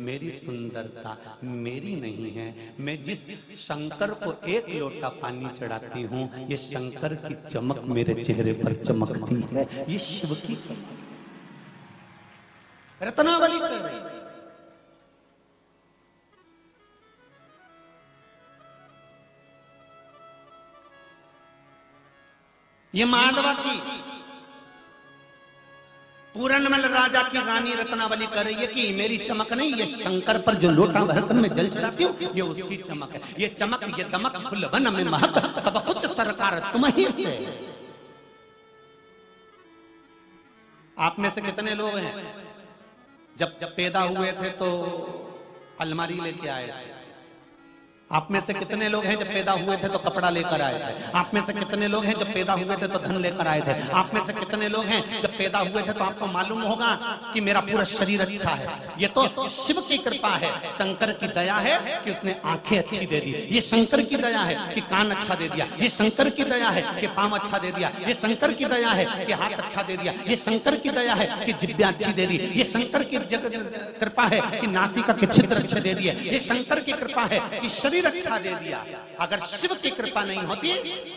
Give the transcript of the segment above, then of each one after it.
मेरी सुंदरता मेरी नहीं है। मैं जिस शंकर को एक लोटा पानी चढ़ाती हूँ, ये शंकर की चमक मेरे चेहरे पर चमकती है। ये शिव की चमक रत्नावली कह रही है। ये माधवा की पूरनमल राजा की रानी रत्नावली कह रही है कि मेरी चमक नहीं, ये शंकर पर जो लोटा भरकर मैं जल चढ़ाती हूँ, ये उसकी चमक है। ये चमक, ये दमक, फुलवन में महक, सब कुछ सरकार तुम ही से। आप में से कितने लोग हैं जब पैदा हुए थे तो अलमारी लेके आए थे? आप में से कितने लोग हैं जब पैदा हुए थे तो कपड़ा लेकर आए थे? आप में से कितने लोग हैं जब पैदा हुए थे तो धन लेकर आए थे? आप में से कितने लोग हैं जब पैदा हुए थे तो आपको मालूम होगा कि मेरा पूरा शरीर अच्छा है? ये तो शिव की कृपा है, शंकर की दया है कि उसने आंखें अच्छी दे दी। ये शंकर की दया है कि कान अच्छा दे दिया। ये शंकर की दया है कि पांव अच्छा दे दिया। ये शंकर की दया है कि हाथ अच्छा दे दिया। ये शंकर की दया है कि जिब्या अच्छी दे दी। ये शंकर की कृपा है कि नासिका के छिद्र अच्छे दे दिए। ये शंकर की कृपा है कि शरीर अच्छा दे दिया। अगर शिव की कृपा नहीं होती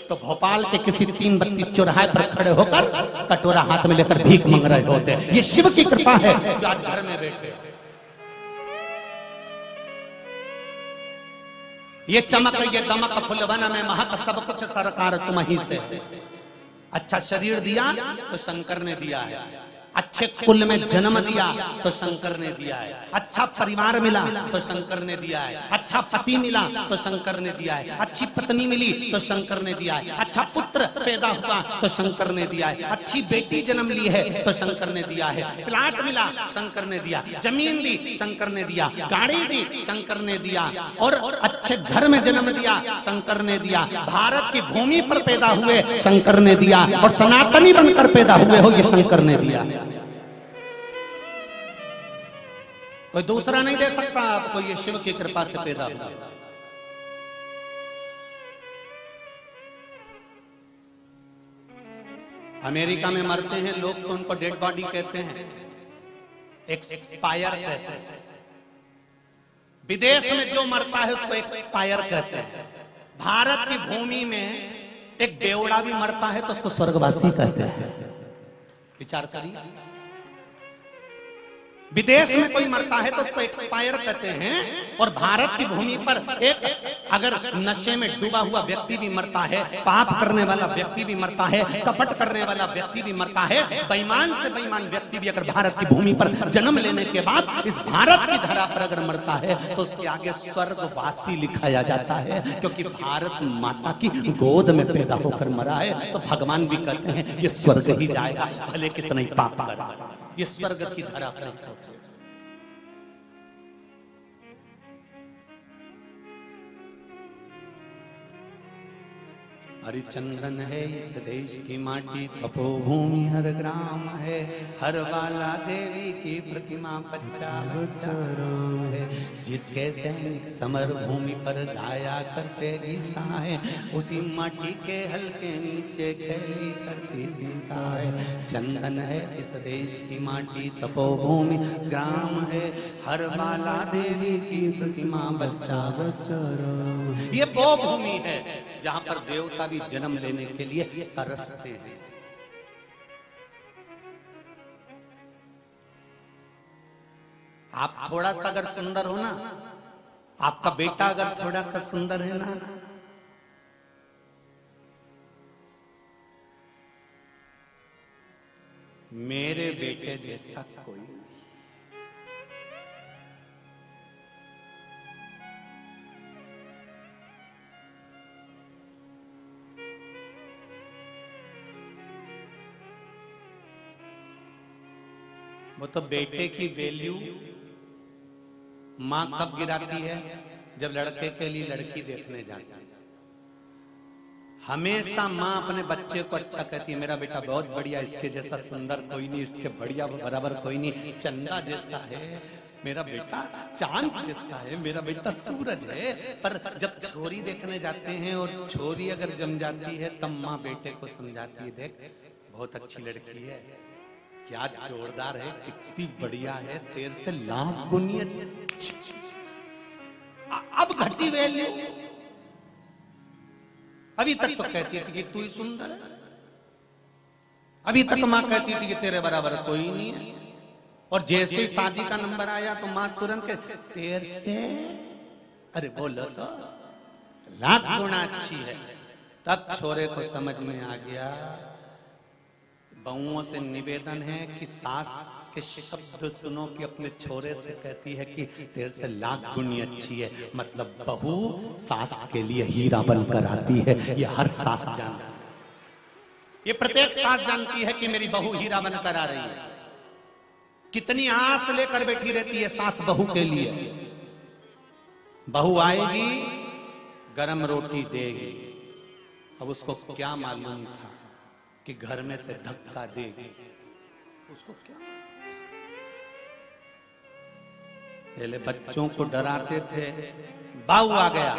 तो भोपाल के किसी 3 बत्ती चौराहे पर खड़े होकर कटोरा हाथ में लेकर भीख मांग रहे होते। ये शिव की कृपा है जो आज घर में बैठे। ये चमक, ये दमक, फुलवन में महक, सब कुछ सरकार तुम ही से। अच्छा शरीर दिया तो शंकर ने दिया है। अच्छे कुल में जन्म दिया तो शंकर ने दिया है। अच्छा परिवार मिला तो शंकर ने दिया है। अच्छा पति मिला तो शंकर ने दिया है। अच्छी पत्नी मिली तो शंकर ने दिया है। अच्छा पुत्र पैदा हुआ तो शंकर ने दिया है। अच्छी बेटी जन्म ली है तो शंकर ने दिया है। प्लाट मिला शंकर ने दिया, जमीन दी शंकर ने दिया, गाड़ी दी शंकर ने दिया, और अच्छे घर में जन्म दिया शंकर ने दिया। भारत की भूमि पर पैदा हुए शंकर ने दिया, और सनातनी बनकर पैदा हुए हो ये शंकर ने दिया। कोई दूसरा नहीं दे सकता आपको, ये शिव की कृपा से पैदा हुआ। अमेरिका में मरते हैं लोग तो उनको डेड बॉडी कहते हैं, एक्सपायर कहते हैं। विदेश में जो मरता है उसको एक्सपायर कहते हैं। भारत की भूमि में एक बेवड़ा भी मरता है तो उसको स्वर्गवासी कहते हैं। विचार करिए, विदेश में कोई मरता है तो उसको एक्सपायर कहते हैं, और भारत की भूमि पर एक अगर नशे में डूबा हुआ व्यक्ति भी मरता है, पाप करने वाला व्यक्ति भी मरता है, कपट करने वाला व्यक्ति भी मरता है, बेईमान से बेईमान व्यक्ति भी अगर भारत की भूमि पर जन्म लेने के बाद इस भारत की धरा पर अगर मरता है तो उसके आगे स्वर्गवासी लिखाया जाता है, क्योंकि भारत माता की गोद में पैदा होकर मरा है। तो भगवान भी कहते हैं ये स्वर्ग ही जाएगा, भले कितना ही पाप करा, ये स्वर्ग की धरा पर पहुंचे। हरिचंदन है इस देश की माटी, तपोभूमि हर ग्राम है, हर बाला देवी की प्रतिमा बच्चा बच्चा राम है। जिसके सैनिक समर भूमि पर गाया करते गीता है, उसी माटी के हल्के नीचे खेली करती सीता है। चंदन है इस देश की माटी, तपोभूमि ग्राम है, हर बाला देवी की प्रतिमा बच्चा बच्चा राम। ये वो भूमि है जहां पर देवता भी जन्म लेने के लिए तरसते हैं। आप थोड़ा सा अगर सुंदर हो ना, आपका बेटा अगर थोड़ा सा सुंदर है ना, मेरे बेटे जैसा कोई नहीं। वो तो बेटे की वैल्यू मां कब गिराती है? जब लड़के के लिए लड़की देखने जाती है। हमेशा मां अपने बच्चे को अच्छा कहती है, मेरा बेटा बहुत बढ़िया, इसके जैसा सुंदर कोई नहीं, इसके बढ़िया बराबर कोई नहीं, चंदा जैसा है मेरा बेटा, चांद जैसा है मेरा बेटा, सूरज है। पर जब छोरी देखने जाते हैं और छोरी अगर जम जाती है तब माँ बेटे को समझाती है, देख बहुत अच्छी लड़की है, क्या जोरदार है, कितनी बढ़िया है, तेरे से लाख गुनी कोई वैल्यू। अभी तक तो कहती थी कि तू ही सुंदर है, अभी तक मां कहती थी कि तेरे बराबर कोई नहीं है, और जैसे ही शादी का नंबर आया तो मां तुरंत कहती तेरे से, अरे बोलो तो लाख गुना अच्छी है। तब छोरे को समझ में आ गया, बहुओं से निवेदन है कि सास के शब्द सुनो कि अपने छोरे से कहती है कि तेरे से लाख गुनी अच्छी है, मतलब बहू सास के लिए हीरा बनकर आती है। ये हर सास जानती है, ये प्रत्येक सास जानती है कि मेरी बहू हीरा बनकर आ रही है। कितनी आस लेकर बैठी रहती है सास बहू के लिए। बहू आएगी, गरम रोटी देगी। अब उसको क्या मालूम था कि घर में से धक्का देगी, उसको क्या। पहले बच्चों को डराते थे, बहू आ गया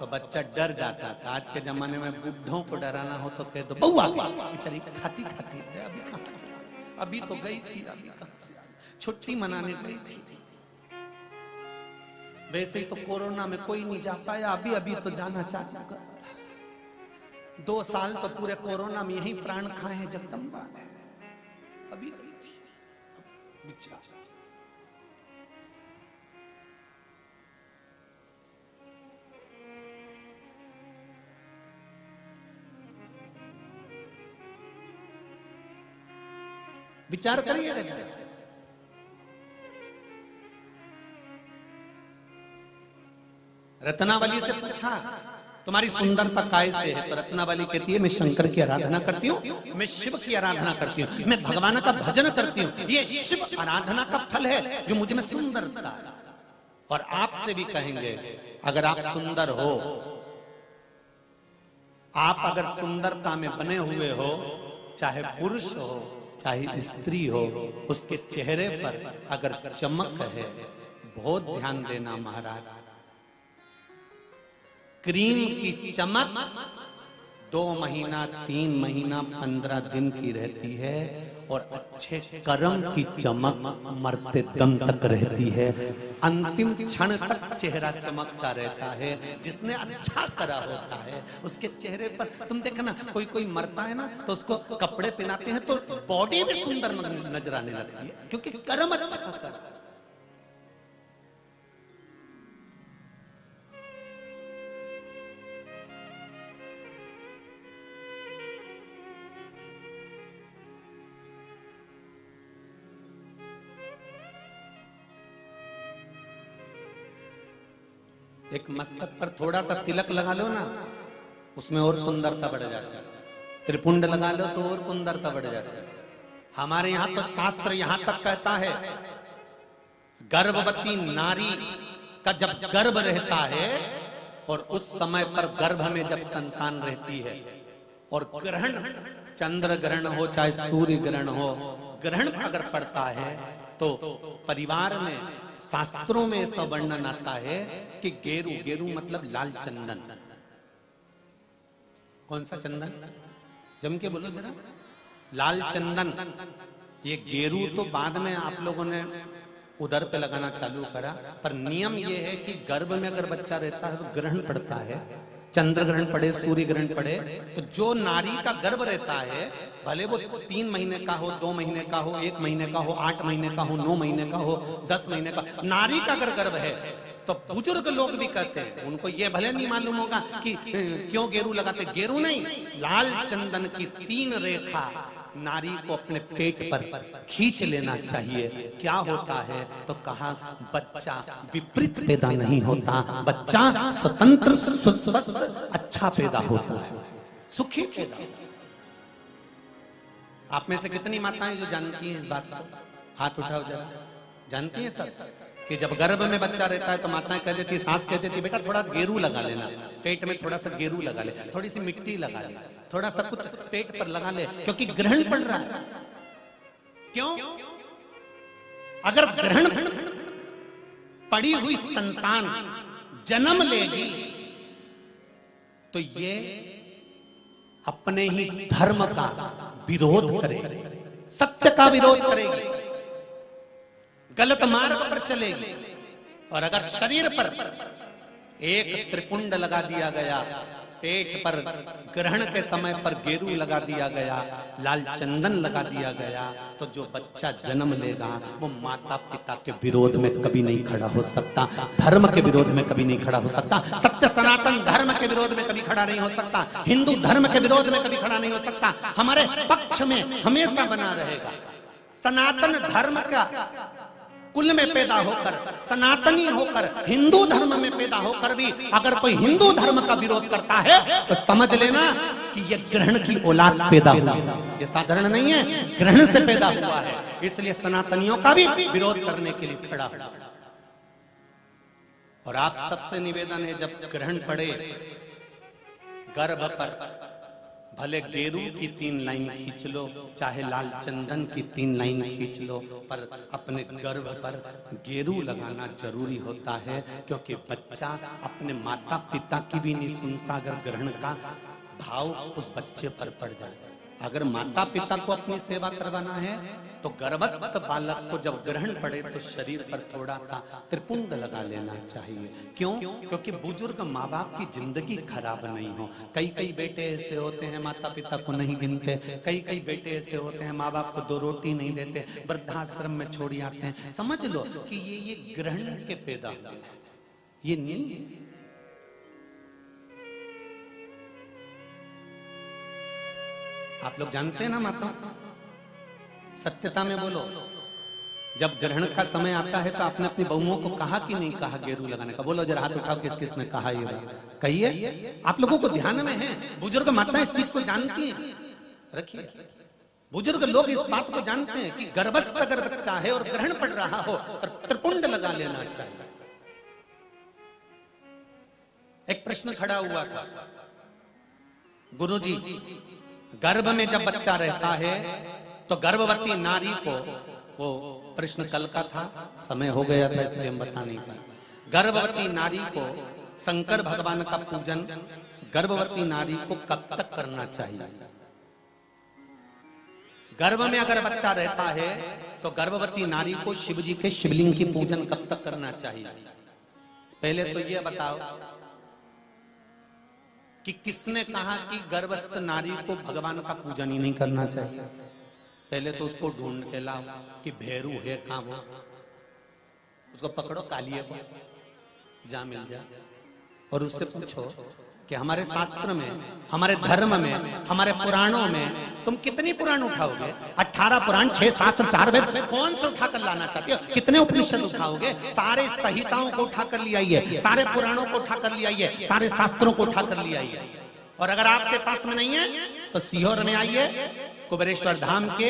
तो बच्चा डर जाता था। आज के जमाने में बुढ़ों को डराना हो तो कह दो बहू आ गई, बेचारी खाती खाती है, अभी कहां से, अभी तो गई थी, अभी कहां से छुट्टी मनाने गई थी। वैसे ही तो कोरोना में कोई नहीं जा पाया, अभी अभी तो जाना चाचा कर था। 2 साल तो पूरे कोरोना में यही प्राण खाए हैं जगदम्बा ने, अभी गई थी बेचारी। विचार करिए। रत्नावली से पूछा तुम्हारी सुंदरता काय से है, तो रत्नावली कहती है मैं शंकर की आराधना करती हूँ, मैं शिव की आराधना करती हूँ, मैं भगवान का भजन करती हूँ। ये शिव आराधना का फल है जो मुझ में सुंदरता है। और आपसे भी कहेंगे, अगर आप सुंदर हो, आप अगर सुंदरता में बने हुए हो, चाहे पुरुष हो चाहे स्त्री हो, उसके चेहरे पर अगर चमक है, बहुत ध्यान देना महाराज। क्रीम की चमक 2 महीना 3 महीना 15 दिन की रहती है, और अच्छे कर्म की चमक मरते दम तक रहती है। अंतिम क्षण तक चेहरा चमकता रहता है। जिसने अच्छा करा होता है उसके चेहरे पर, तुम देखना कोई कोई मरता है ना तो उसको कपड़े पहनाते हैं तो बॉडी भी सुंदर नजर आने लगती है, क्योंकि कर्म अच्छा करा। एक मस्तक पर थोड़ा सा तिलक लगा लो ना, उसमें और सुंदरता बढ़ जाती है। त्रिपुंड लगा लो तो और सुंदरता बढ़ जाती है। हमारे यहाँ तो शास्त्र यहाँ तक कहता है, गर्भवती नारी का जब गर्भ रहता है और उस समय पर गर्भ में जब संतान रहती है, और ग्रहण, चंद्र ग्रहण हो चाहे सूर्य ग्रहण हो, ग्रहण अगर पड़ता है तो परिवार में, शास्त्रों में ऐसा वर्णन आता है कि गेरू, गेरू मतलब लाल चंदन। कौन सा चंदन, जम के बोलो जरा। लाल चंदन, ये गेरू तो बाद में आप लोगों ने उधर पे लगाना चालू करा, पर नियम ये है कि गर्भ में अगर बच्चा रहता है तो ग्रहण पड़ता है, चंद्र ग्रहण पड़े, सूर्य ग्रहण पड़े, तो जो नारी का गर्भ रहता है, भले वो 3 महीने का हो, 2 महीने का हो, 1 महीने का हो, 8 महीने का हो, 9 महीने का हो, 10 महीने का, नारी का अगर गर्भ है तो बुजुर्ग लोग भी कहते हैं, उनको ये भले नहीं मालूम होगा कि क्यों गेरू लगाते। गेरू नहीं, लाल चंदन की 3 रेखा नारी को अपने पेट पर खींच लेना चाहिए। क्या होता है तो कहा, बच्चा विपरीत पैदा नहीं होता, बच्चा स्वतंत्र स्वस्थ अच्छा पैदा होता है, सुखी पैदा। आप में से कितनी माताएं जो जानती हैं इस बात को, हाथ उठाओ जरा। जानती हैं सब कि जब गर्भ में बच्चा रहता है तो माताएं कह देती, सास कह देती, बेटा थोड़ा गेरू लगा लेना, पेट में थोड़ा सा गेरू लगा ले, थोड़ी सी मिट्टी लगा ले, थोड़ा सा कुछ पेट पर लगा ले, क्योंकि ग्रहण पड़ रहा है। क्यों? अगर ग्रहण पड़ी हुई संतान जन्म लेगी तो ये अपने ही धर्म का विरोध करेगी, सत्य का विरोध करेगी, गलत मार्ग पर चलेगी। और अगर शरीर पर एक त्रिपुंड लगा दिया गया, पेट पर ग्रहण के समय पर गेरू लगा दिया गया, लाल चंदन लगा दिया गया, तो जो बच्चा जन्म लेगा वो माता पिता के विरोध में कभी नहीं खड़ा हो सकता, धर्म के विरोध में कभी नहीं खड़ा हो सकता, सत्य सनातन धर्म के विरोध में कभी खड़ा नहीं हो सकता, हिंदू धर्म के विरोध में कभी खड़ा नहीं हो सकता, हमारे पक्ष में हमेशा बना रहेगा। सनातन धर्म का कुल में पैदा होकर, सनातनी होकर, हिंदू धर्म में पैदा होकर भी अगर कोई हिंदू धर्म का विरोध करता है तो समझ लेना कि यह ग्रहण की औलाद पैदा हुआ है, ये साधारण नहीं है, ग्रहण से पैदा हुआ है। इसलिए सनातनियों का भी विरोध करने के लिए खड़ा हुआ। और आप सबसे निवेदन है, जब ग्रहण पड़े गर्भ पर भले गेरू की 3 लाइन खींच लो, चाहे लाल चंदन की 3 लाइन खींच लो, पर अपने गर्भ पर गेरू लगाना जरूरी होता है, क्योंकि बच्चा अपने माता पिता की भी नहीं सुनता अगर ग्रहण का भाव उस बच्चे पर पड़ जाए। अगर माता पिता को अपनी सेवा करवाना है तो गर्भस्थ बालक को जब ग्रहण पड़े तो शरीर पर थोड़ा सा त्रिपुंड लगा लेना चाहिए। क्यों? क्योंकि बुजुर्ग माँ बाप की जिंदगी खराब नहीं हो। कई कई बेटे ऐसे होते हैं माता पिता को नहीं गिनते, कई कई बेटे ऐसे होते हैं माँ बाप को 2 रोटी नहीं देते, वृद्धाश्रम में छोड़ आते हैं। समझ लो कि ये ग्रहण के पैदा हुए, ये नहीं। आप लोग जानते हैं ना माता, सत्यता में बोलो, जब ग्रहण का समय आता है तो आपने अपनी बहुओं को कहा कि नहीं कहा गेरू लगाने का? बोलो जरा, हाथ उठाओ, किस किस ने कहा ये बात? कहिए। आप लोगों को ध्यान में है, बुजुर्ग माता इस चीज को जानती हैं। रखिए, बुजुर्ग लोग इस बात को जानते हैं कि गर्भस्थ अगर बच्चा है और ग्रहण पड़ रहा हो तो त्रिपुंड लगा लेना चाहिए। एक प्रश्न खड़ा हुआ था, गुरुजी गर्भ में जब बच्चा रहता है तो गर्भवती नारी को, वो प्रश्न कल का था, समय हो गया था इसलिए हम बता नहीं पाए, गर्भवती नारी को शंकर भगवान का पूजन गर्भवती नारी को कब तक करना चाहिए? गर्भ में अगर बच्चा रहता है तो गर्भवती नारी को शिव जी के शिवलिंग की पूजन कब तक करना चाहिए? पहले तो यह बताओ कि किसने कहा कि गर्भस्थ नारी को भगवान का पूजन ही नहीं करना चाहिए? पहले तो उसको ढूंढ के लाओ कि भैरू है कहां, वो उसको पकड़ो, कालिए को जा मिल जा, और उससे पूछो कि हमारे शास्त्र में, हमारे धर्म में, हमारे पुराणों में तुम कितनी पुराण उठाओगे? 18 पुराण, 6 शास्त्र, 4 वेद, कौन से उठाकर लाना चाहते हो? कितने उपनिषद उठाओगे? सारे संहिताओं को उठाकर ले आइए, सारे पुराणों को उठाकर ले आइए, सारे शास्त्रों को उठाकर ले आइए। और अगर आपके पास में नहीं है तो सीहोर में आइए, कुबेरेश्वर धाम के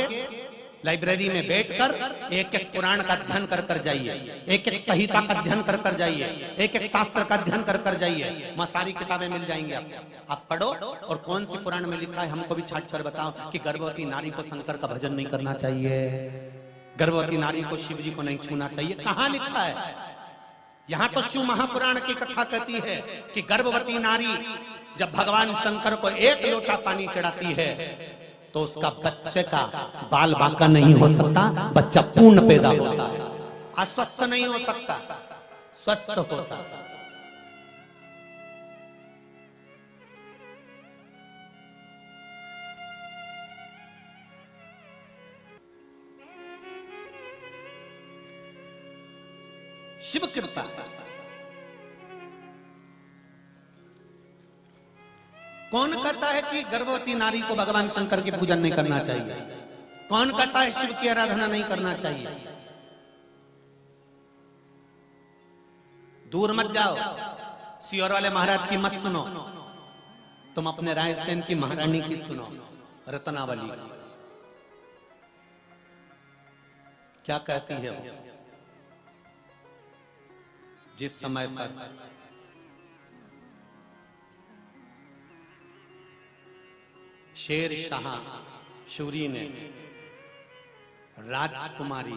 लाइब्रेरी में बैठकर एक एक पुराण का अध्ययन कर कर जाइए, एक एक संहिता का अध्ययन कर कर जाइए, एक एक शास्त्र का अध्ययन कर कर जाइए। वहां सारी किताबें मिल जाएंगी आपको, आप पढ़ो और कौन सी पुराण में लिखा है हमको भी छाट कर बताओ कि गर्भवती नारी को शंकर का भजन नहीं करना चाहिए, गर्भवती नारी को शिव जी को नहीं छूना चाहिए। कहां लिखा है? यहां तो शिव महापुराण की कथा कहती है कि गर्भवती नारी जब भगवान शंकर को 1 लोटा पानी चढ़ाती है तो उसका बच्चे का बाल बांका नहीं हो सकता, बच्चा पूर्ण पैदा होता है, अस्वस्थ नहीं हो सकता, स्वस्थ होता है। शिव कृपा। कौन कहता है कि गर्भवती नारी को भगवान शंकर की पूजन नहीं करना चाहिए? कौन कहता है शिव की आराधना नहीं करना चाहिए? दूर मत जाओ, सीहोर वाले महाराज की मत सुनो, तुम अपने रायसेन की महारानी की सुनो, रत्नावली। क्या कहती है वो? जिस समय पर शेर शाह शूरी ने राजकुमारी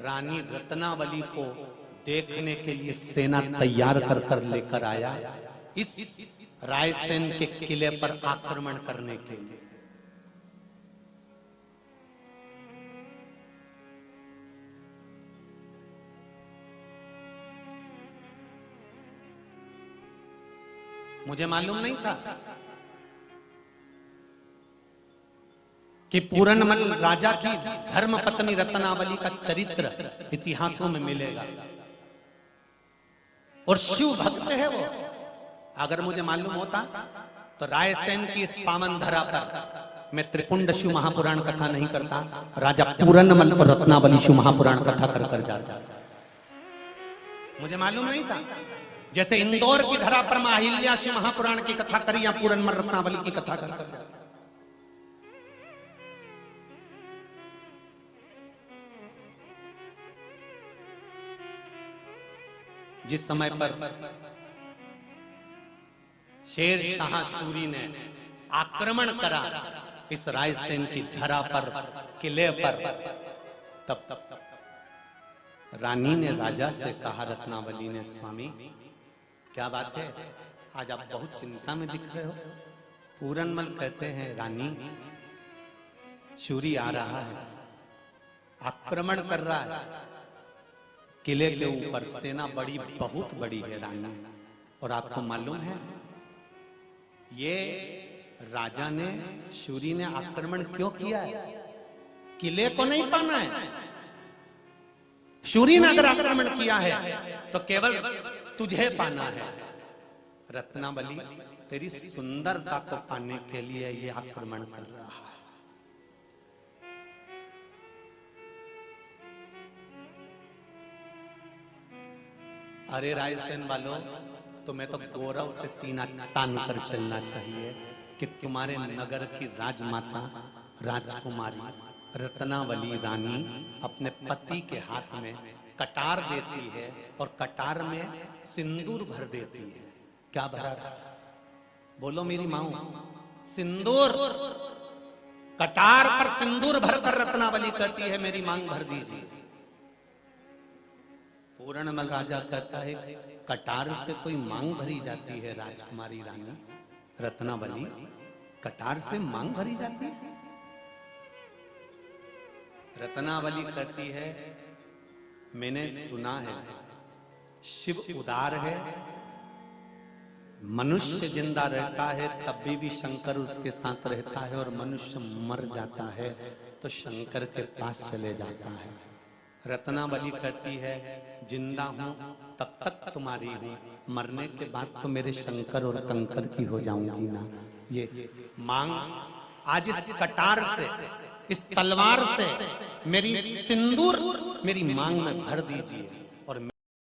रानी रत्नावली को देखने के लिए सेना तैयार कर कर लेकर आया इस रायसेन के किले पर आक्रमण करने के लिए। मुझे मालूम नहीं था कि पूरनमल राजा की धर्म पत्नी रत्नावली का चरित्र इतिहासों में मिलेगा और शिव भक्त है वो। अगर मुझे मालूम होता तो रायसेन की इस पावन धरा पर मैं त्रिपुंड शिव महापुराण कथा नहीं करता, राजा पूरनमल और रत्नावली शिव महापुराण कथा कर जाता। मुझे मालूम नहीं था। जैसे इंदौर की धरा पर माहिल्या शिव महापुराण की कथा करी या पूरनमल रत्नावली की कथा कर जाता। जिस समय पर शेर शाह सूरी ने आक्रमण करा इस रायसेन की धरा पर, किले पर, तब रानी ने राजा से कहा, रत्नावली ने, स्वामी क्या बात है, आज आप बहुत चिंता में दिख रहे हो। पूरनमल कहते हैं, रानी शूरी आ रहा है, आक्रमण कर रहा है किले के ऊपर, सेना बड़ी बहुत बड़ी है रानी। और आपको मालूम है ये राजा ने, शूरी ने आक्रमण क्यों किया है? किले को नहीं पाना है। शूरी ने अगर आक्रमण किया है तो केवल तुझे पाना है। रत्नावली तेरी सुंदरता को पाने के लिए ये आक्रमण कर रहा है। अरे रायसेन वालों, तुम्हें तो गौरव से सीना तान कर चलना चाहिए कि तुम्हारे नगर की राजमाता राजकुमारी रत्नावली रानी अपने पति के हाथ में कटार देती है और कटार में सिंदूर भर देती है। क्या भरा था? बोलो मेरी माँ। सिंदूर। कटार पर सिंदूर भरकर रत्नावली कहती है, मेरी मांग भर दीजिए। पूरनमल राजा कहता है, कटार से कोई मांग भरी जाती है राजकुमारी रानी रत्नावली? कटार से मांग भरी जाती है? रत्नावली कहती है, मैंने सुना है शिव उदार है, मनुष्य जिंदा रहता है तब भी शंकर उसके साथ रहता है, और मनुष्य मर जाता है तो शंकर के पास चले जाता है। रत्नावली कहती है, जिंदा हूं तब तक तुम्हारी हूं, मरने के बाद तो मेरे शंकर और कंकर की हो जाऊंगी ना। ये मांग आज इस कटार से, इस तलवार से मेरी सिंदूर मेरी मांग में भर दीजिए।